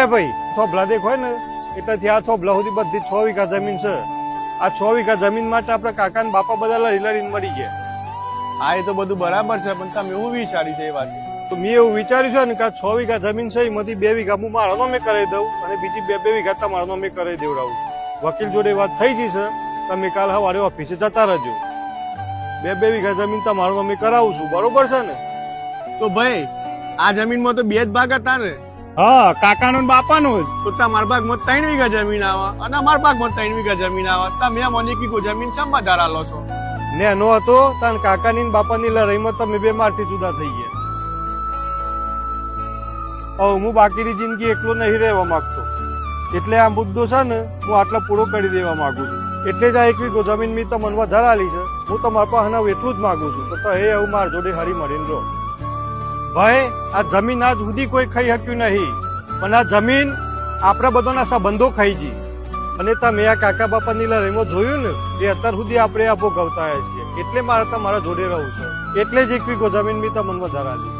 એટલે ભાઈ થોભલા દેખ હોય ને એટલે ત્યાં થોભલા સુધી બધી 6 વીઘા જમીન છે. આ 6 વીઘા જમીન માટે આપડે કાકા ને બાપા બધા લડી લડીને મળી ગયા. હા એ તો બધું બરાબર છે, પણ તમે એવું વિચારી છે એ વાત? તો મેં એવું વિચાર્યું છે ને કે આ 6 વીઘા જમીન છે એમાંથી 2 વીઘા હું મારા નામે કરાવી દઉં અને બીજી 2 વીઘા તમારા નામે કરાવી દેવડાવું. વકીલ જોડે વાત થઈ ગઈ છે, તમે કાલ સવારે ઓફિસે જતા રહેજો. 2 વીઘા જમીન તમારા નામે કરાવું છું, બરોબર છે ને? તો ભાઈ આ જમીનમાં તો 2 જ ભાગ હતા ને? હા, કાકાનો ને બાપાનો જ. તો તમારા ભાગમાં 3 વીઘા જમીન આવે અને અમારા ભાગમાં 3 વીઘા જમીન આવે. તમે મને કીધું જમીન શા વધારા લો છો? નેનો હતો તાન કાકાની ને બાપાની લડાઈમાં તમે 2 મારથી જુદા થઈ ગયા. હવે હું બાકીની જિંદગી એકલો નહીં રહેવા માંગતો, એટલે આ મુદ્દો છે ને હું આટલા પૂરો કરી દેવા માંગુ છું. એટલે જ આ 1 વીઘો જમીન મેં તમને વધારે આલી છે. હું તમારા પાસે હવે એટલું જ માંગુ છું તો હે એવું મારા જોડે હરી મળીને રહો. ભાઈ આ જમીન આજ સુધી કોઈ ખાઈ શક્યું નહીં, પણ આ જમીન આપણા બધાના સંબંધો ખાઈ ગઈ. અને તમે આ કાકા બાપાની લડાઈમાં જોયું ને એ અત્યાર સુધી આપણે આ ભોગવતા આવ્યા છીએ. એટલે મારે તમારા જોડે રહું છે, એટલે જ 1 વીઘો જમીન મેં તમને વધારે આલી.